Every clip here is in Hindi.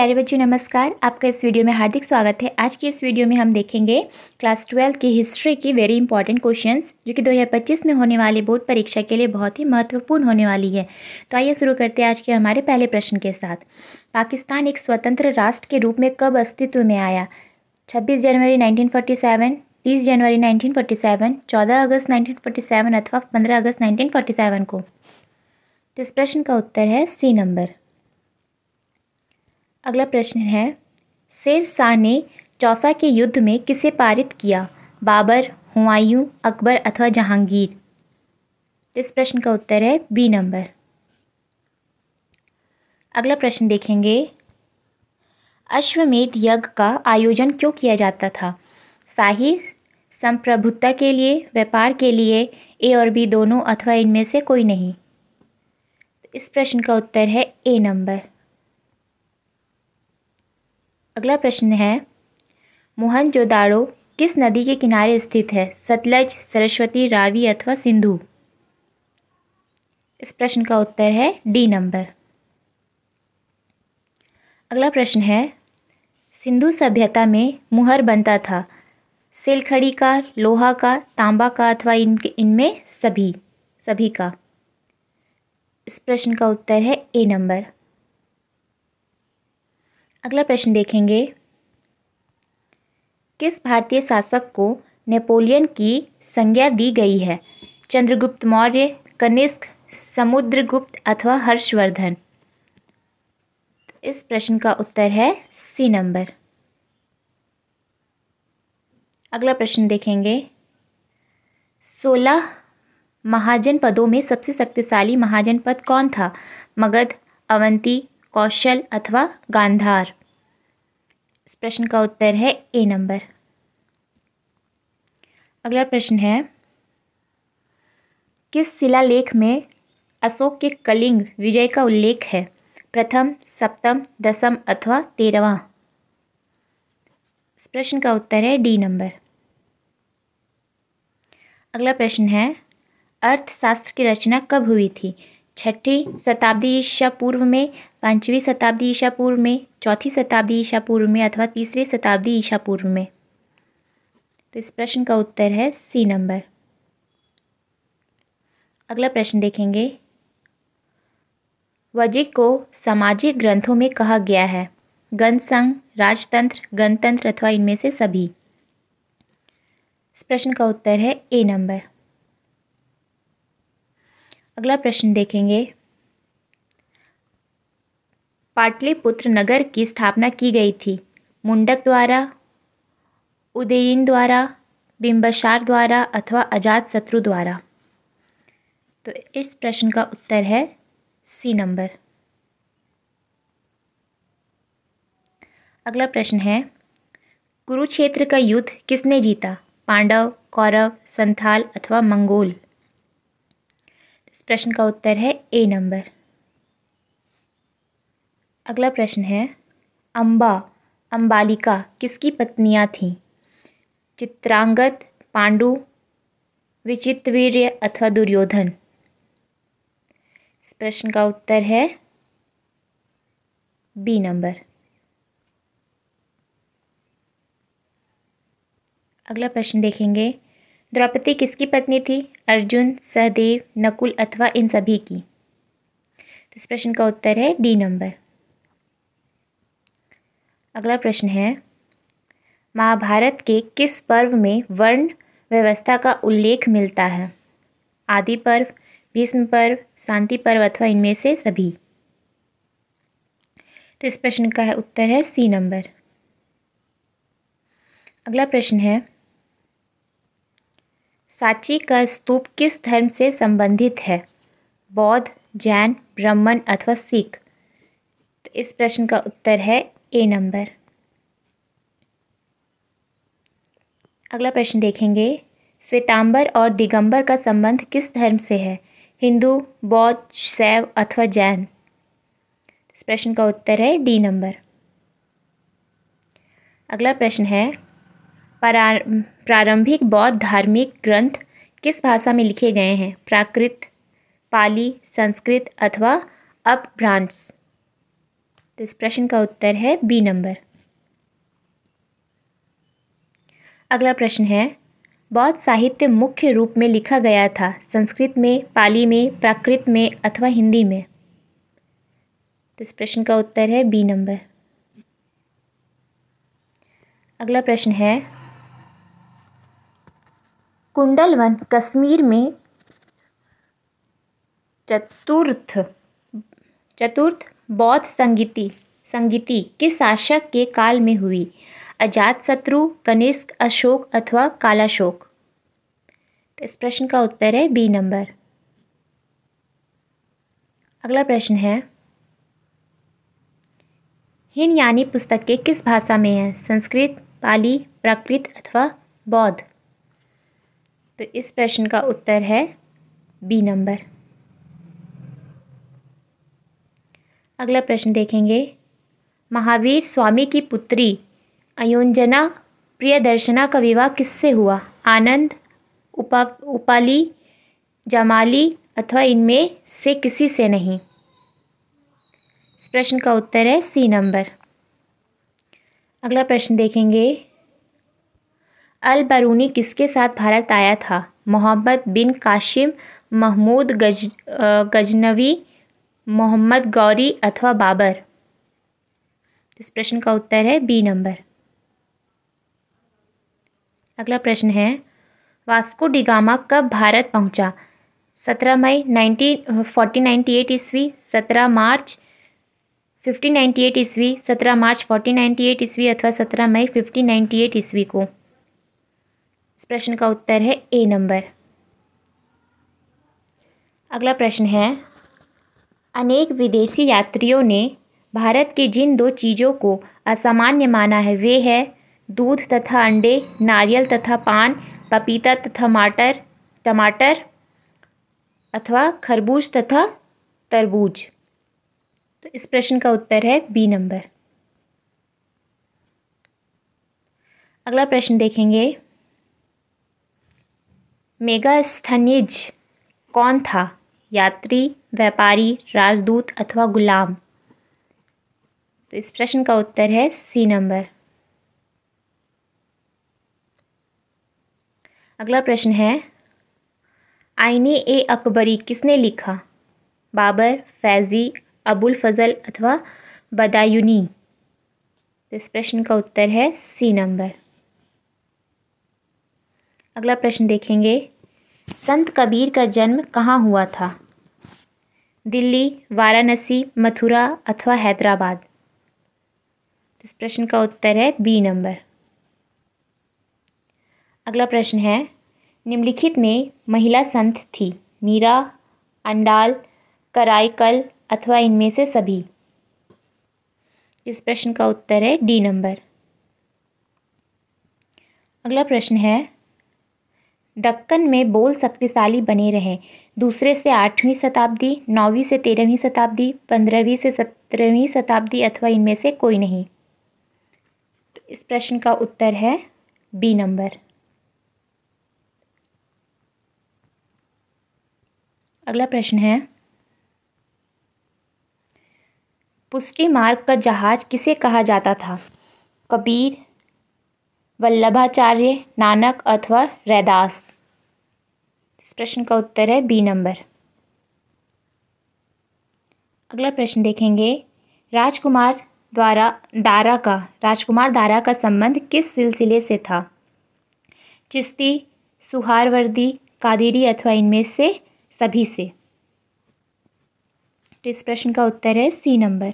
प्यारे बच्चों नमस्कार। आपका इस वीडियो में हार्दिक स्वागत है। आज की इस वीडियो में हम देखेंगे क्लास 12 की हिस्ट्री की वेरी इंपॉर्टेंट क्वेश्चंस जो कि 2025 में होने वाली बोर्ड परीक्षा के लिए बहुत ही महत्वपूर्ण होने वाली है। तो आइए शुरू करते हैं आज के हमारे पहले प्रश्न के साथ। पाकिस्तान एक स्वतंत्र राष्ट्र के रूप में कब अस्तित्व में आया? 26 जनवरी 1947, 30 जनवरी 1947, 14 अगस्त 1947 अथवा 15 अगस्त 1947 को। तो इस प्रश्न का उत्तर है सी नंबर। अगला प्रश्न है, शेर शाह ने चौसा के युद्ध में किसे पारित किया? बाबर, हुमायूं, अकबर अथवा जहांगीर? इस प्रश्न का उत्तर है बी नंबर। अगला प्रश्न देखेंगे, अश्वमेध यज्ञ का आयोजन क्यों किया जाता था? शाही संप्रभुता के लिए, व्यापार के लिए, ए और बी दोनों अथवा इनमें से कोई नहीं? इस प्रश्न का उत्तर है ए नंबर। अगला प्रश्न है, मोहनजोदाड़ो किस नदी के किनारे स्थित है? सतलज, सरस्वती, रावी अथवा सिंधु? इस प्रश्न का उत्तर है डी नंबर। अगला प्रश्न है, सिंधु सभ्यता में मुहर बनता था सिलखड़ी का, लोहा का, तांबा का अथवा इनमें सभी का? इस प्रश्न का उत्तर है ए नंबर। अगला प्रश्न देखेंगे, किस भारतीय शासक को नेपोलियन की संज्ञा दी गई है? चंद्रगुप्त मौर्य, कनिष्क, समुद्रगुप्त अथवा हर्षवर्धन? इस प्रश्न का उत्तर है सी नंबर। अगला प्रश्न देखेंगे, 16 महाजनपदों में सबसे शक्तिशाली महाजनपद कौन था? मगध, अवंती, कौशल अथवा गांधार? इस प्रश्न का उत्तर है ए नंबर। अगला प्रश्न है, किस शिलालेख में अशोक के कलिंग विजय का उल्लेख है? प्रथम, सप्तम, दसम अथवा 13वां? इस प्रश्न का उत्तर है डी नंबर। अगला प्रश्न है, अर्थशास्त्र की रचना कब हुई थी? 6वीं शताब्दी ईसा पूर्व में, 5वीं शताब्दी ईसा पूर्व में, 4वीं शताब्दी ईसा पूर्व में अथवा 3री शताब्दी ईसा पूर्व में? तो इस प्रश्न का उत्तर है सी नंबर। अगला प्रश्न देखेंगे, वजिक को सामाजिक ग्रंथों में कहा गया है? गणसंघ, राजतंत्र, गणतंत्र अथवा इनमें से सभी? इस प्रश्न का उत्तर है ए नंबर। अगला प्रश्न देखेंगे, पाटलिपुत्र नगर की स्थापना की गई थी? मुंडक द्वारा, उदयन द्वारा, बिंबिसार द्वारा अथवा अजातशत्रु द्वारा? तो इस प्रश्न का उत्तर है सी नंबर। अगला प्रश्न है, कुरुक्षेत्र का युद्ध किसने जीता? पांडव, कौरव, संथाल अथवा मंगोल? इस प्रश्न का उत्तर है ए नंबर। अगला प्रश्न है, अंबालिका किसकी पत्नियां थीं? चित्रांगद, पांडु, विचित्रवीर्य अथवा दुर्योधन? इस प्रश्न का उत्तर है बी नंबर। अगला प्रश्न देखेंगे, द्रौपदी किसकी पत्नी थी? अर्जुन, सहदेव, नकुल अथवा इन सभी की? इस प्रश्न का उत्तर है डी नंबर। अगला प्रश्न है, महाभारत के किस पर्व में वर्ण व्यवस्था का उल्लेख मिलता है? आदि पर्व, भीष्म पर्व, शांति पर्व अथवा इनमें से सभी? तो इस प्रश्न का उत्तर है सी नंबर। अगला प्रश्न है, सांची का स्तूप किस धर्म से संबंधित है? बौद्ध, जैन, ब्राह्मण अथवा सिख? तो इस प्रश्न का उत्तर है ए नंबर। अगला प्रश्न देखेंगे, श्वेतांबर और दिगंबर का संबंध किस धर्म से है? हिंदू, बौद्ध, शैव अथवा जैन? इस प्रश्न का उत्तर है डी नंबर। अगला प्रश्न है, प्रारंभिक बौद्ध धार्मिक ग्रंथ किस भाषा में लिखे गए हैं? प्राकृत, पाली, संस्कृत अथवा अपभ्रंश? तो इस प्रश्न का उत्तर है बी नंबर। अगला प्रश्न है, बौद्ध साहित्य मुख्य रूप में लिखा गया था संस्कृत में, पाली में, प्राकृत में अथवा हिंदी में? तो इस प्रश्न का उत्तर है बी नंबर। अगला प्रश्न है, कुंडलवन कश्मीर में चतुर्थ बौद्ध संगीति किस शासक के काल में हुई? अजातशत्रु, कनिष्क, अशोक अथवा कालाशोक? तो इस प्रश्न का उत्तर है बी नंबर। अगला प्रश्न है, हिनयानी पुस्तकें किस भाषा में हैं? संस्कृत, पाली, प्राकृत अथवा बौद्ध? तो इस प्रश्न का उत्तर है बी नंबर। अगला प्रश्न देखेंगे, महावीर स्वामी की पुत्री अयोंजना प्रियदर्शना का विवाह किससे हुआ? आनंद, उपाली, जमाली अथवा इनमें से किसी से नहीं? इस प्रश्न का उत्तर है सी नंबर। अगला प्रश्न देखेंगे, अल बरूनी किसके साथ भारत आया था? मोहम्मद बिन कासिम, महमूद गजनवी, मोहम्मद गौरी अथवा बाबर? इस प्रश्न का उत्तर है बी नंबर। अगला प्रश्न है, वास्को डी गामा कब भारत पहुंचा? 17 मई 1498 ईस्वी, 17 मार्च 1598 ईस्वी, 17 मार्च 1498 ईस्वी अथवा 17 मई 1598 ईस्वी को? इस प्रश्न का उत्तर है ए नंबर। अगला प्रश्न है, अनेक विदेशी यात्रियों ने भारत के जिन दो चीज़ों को असामान्य माना है वे है दूध तथा अंडे, नारियल तथा पान, पपीता तथा टमाटर अथवा खरबूज तथा तरबूज? तो इस प्रश्न का उत्तर है बी नंबर। अगला प्रश्न देखेंगे, मेगास्थनीज कौन था? यात्री, व्यापारी, राजदूत अथवा गुलाम? तो इस प्रश्न का उत्तर है सी नंबर। अगला प्रश्न है, आईने ए अकबरी किसने लिखा? बाबर, फैजी, अबुल फजल अथवा बदायूनी? तो इस प्रश्न का उत्तर है सी नंबर। अगला प्रश्न देखेंगे, संत कबीर का जन्म कहाँ हुआ था? दिल्ली, वाराणसी, मथुरा अथवा हैदराबाद? इस प्रश्न का उत्तर है बी नंबर। अगला प्रश्न है, निम्नलिखित में महिला संत थी? मीरा, अंडाल, कराईकल अथवा इनमें से सभी? इस प्रश्न का उत्तर है डी नंबर। अगला प्रश्न है, दक्कन में बोल शक्तिशाली बने रहे दूसरे से 8वीं शताब्दी, 9वीं से 13वीं शताब्दी, 15वीं से 17वीं शताब्दी अथवा इनमें से कोई नहीं? तो इस प्रश्न का उत्तर है बी नंबर। अगला प्रश्न है, पुष्टि मार्ग का जहाज किसे कहा जाता था? कबीर, वल्लभाचार्य, नानक अथवा रैदास? इस प्रश्न का उत्तर है बी नंबर। अगला प्रश्न देखेंगे, राजकुमार दारा का संबंध किस सिलसिले से था? चिश्ती, सुहारवर्दी, कादिरी अथवा इनमें से सभी से? तो इस प्रश्न का उत्तर है सी नंबर।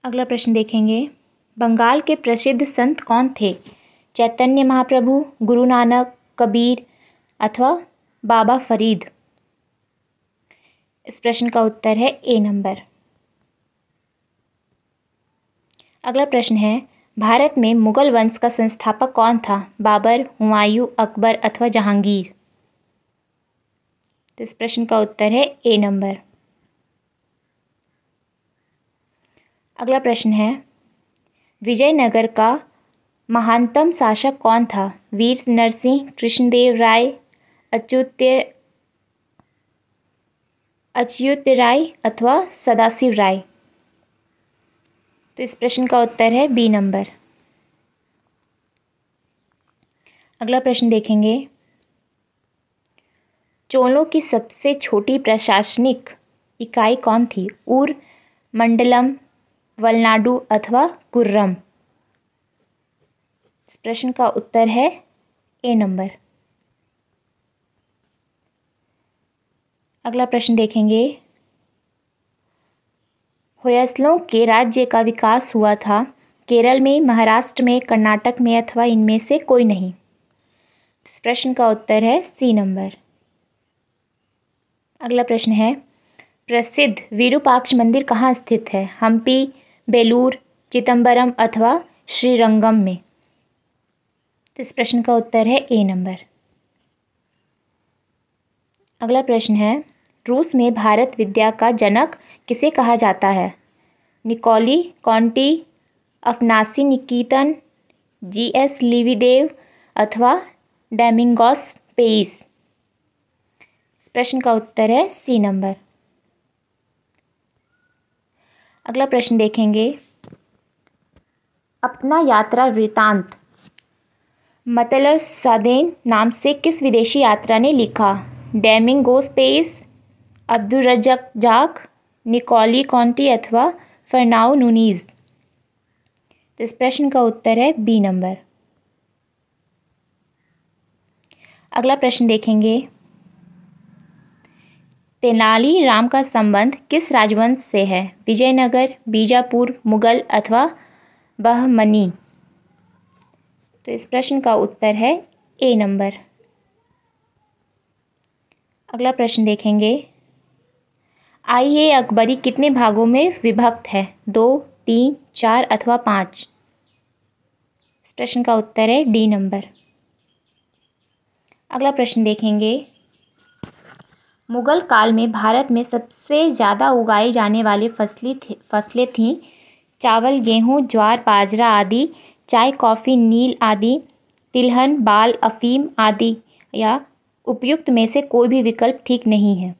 अगला प्रश्न देखेंगे, बंगाल के प्रसिद्ध संत कौन थे? चैतन्य महाप्रभु, गुरु नानक, कबीर अथवा बाबा फरीद? इस प्रश्न का उत्तर है ए नंबर। अगला प्रश्न है, भारत में मुगल वंश का संस्थापक कौन था? बाबर, हुमायूं, अकबर अथवा जहांगीर? तो इस प्रश्न का उत्तर है ए नंबर। अगला प्रश्न है, विजयनगर का महानतम शासक कौन था? वीर नरसिंह, कृष्णदेव राय, अच्युत अच्युत राय अथवा सदाशिव राय। तो इस प्रश्न का उत्तर है बी नंबर। अगला प्रश्न देखेंगे, चोलों की सबसे छोटी प्रशासनिक इकाई कौन थी? ऊर, मंडलम, वलनाडु अथवा कुर्रम। इस प्रश्न का उत्तर है ए नंबर। अगला प्रश्न देखेंगे, होयसलों के राज्य का विकास हुआ था केरल में, महाराष्ट्र में, कर्नाटक में अथवा इनमें से कोई नहीं। इस प्रश्न का उत्तर है सी नंबर। अगला प्रश्न है, प्रसिद्ध विरूपाक्ष मंदिर कहाँ स्थित है? हम्पी, बेलूर, चिदम्बरम अथवा श्रीरंगम में। तो इस प्रश्न का उत्तर है ए नंबर। अगला प्रश्न है, रूस में भारत विद्या का जनक किसे कहा जाता है? निकोली कॉन्टी, अफनासी निकेतन, जीएस लिविदेव अथवा डोमिंगोस पेइस। इस प्रश्न का उत्तर है सी नंबर। अगला प्रश्न देखेंगे, अपना यात्रा वृतांत मतलब सादेन नाम से किस विदेशी यात्रा ने लिखा? डोमिंगोस पेइस, अब्दुर्रज़्ज़ाक, निकोली कॉन्टी अथवा फर्नाओ नूनीज। तो इस प्रश्न का उत्तर है बी नंबर। अगला प्रश्न देखेंगे, तेनाली राम का संबंध किस राजवंश से है? विजयनगर, बीजापुर, मुगल अथवा बहमनी। तो इस प्रश्न का उत्तर है ए नंबर। अगला प्रश्न देखेंगे, अकबरी कितने भागों में विभक्त है? 2, 3, 4 अथवा 5। इस प्रश्न का उत्तर है डी नंबर। अगला प्रश्न देखेंगे, मुगल काल में भारत में सबसे ज़्यादा उगाई जाने वाली फसलें थीं चावल, गेहूँ, ज्वार, बाजरा आदि, चाय, कॉफ़ी, नील आदि, तिलहन, बाल, अफीम आदि, या उपयुक्त में से कोई भी विकल्प ठीक नहीं है।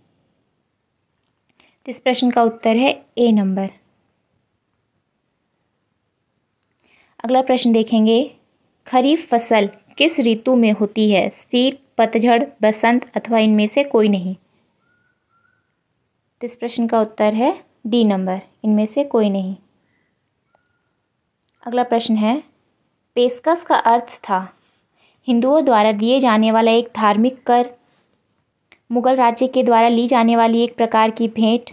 इस प्रश्न का उत्तर है ए नंबर। अगला प्रश्न देखेंगे, खरीफ फसल किस ऋतु में होती है? शीत, पतझड़, बसंत अथवा इनमें से कोई नहीं। तो इस प्रश्न का उत्तर है डी नंबर, इनमें से कोई नहीं। अगला प्रश्न है, पेशकश का अर्थ था हिंदुओं द्वारा दिए जाने वाला एक धार्मिक कर, मुगल राज्य के द्वारा ली जाने वाली एक प्रकार की भेंट,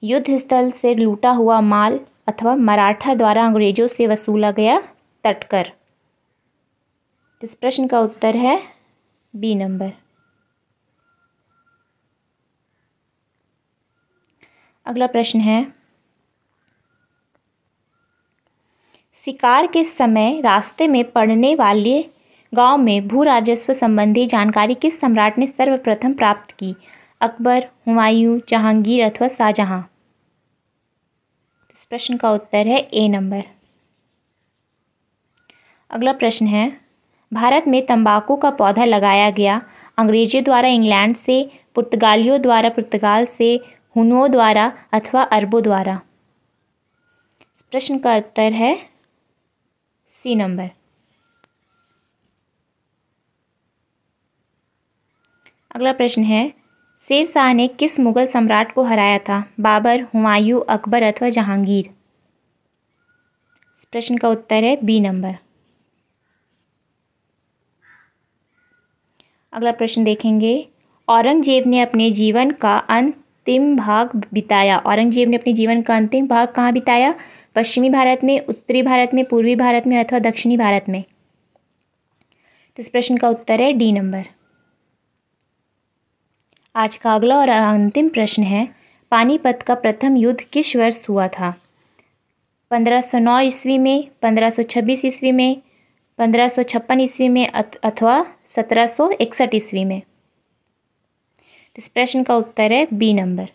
युद्ध स्थल से लूटा हुआ माल अथवा मराठा द्वारा अंग्रेजों से वसूला गया तटकर। इस प्रश्न का उत्तर है बी नंबर। अगला प्रश्न है, शिकार के समय रास्ते में पड़ने वाले गांव में भू राजस्व संबंधी जानकारी किस सम्राट ने सर्वप्रथम प्राप्त की? अकबर, हुमायूं, जहांगीर अथवा शाहजहां। इस प्रश्न का उत्तर है ए नंबर। अगला प्रश्न है, भारत में तंबाकू का पौधा लगाया गया अंग्रेजों द्वारा इंग्लैंड से, पुर्तगालियों द्वारा पुर्तगाल से, हुनुओं द्वारा अथवा अरबों द्वारा। इस प्रश्न का उत्तर है सी नंबर। अगला प्रश्न है, शेर शाह ने किस मुगल सम्राट को हराया था? बाबर, हुमायूं, अकबर अथवा जहांगीर। इस प्रश्न का उत्तर है बी नंबर। अगला प्रश्न देखेंगे, औरंगजेब ने अपने जीवन का अंतिम भाग बिताया। औरंगजेब ने अपने जीवन का अंतिम भाग कहाँ बिताया? पश्चिमी भारत में, उत्तरी भारत में, पूर्वी भारत में अथवा दक्षिणी भारत में। तो इस प्रश्न का उत्तर है डी नंबर। आज का अगला और अंतिम प्रश्न है, पानीपत का प्रथम युद्ध किस वर्ष हुआ था? 1509 ईस्वी में, 1526 ईस्वी में, 1556 ईस्वी में अथवा 1761 ईस्वी में। इस प्रश्न का उत्तर है बी नंबर।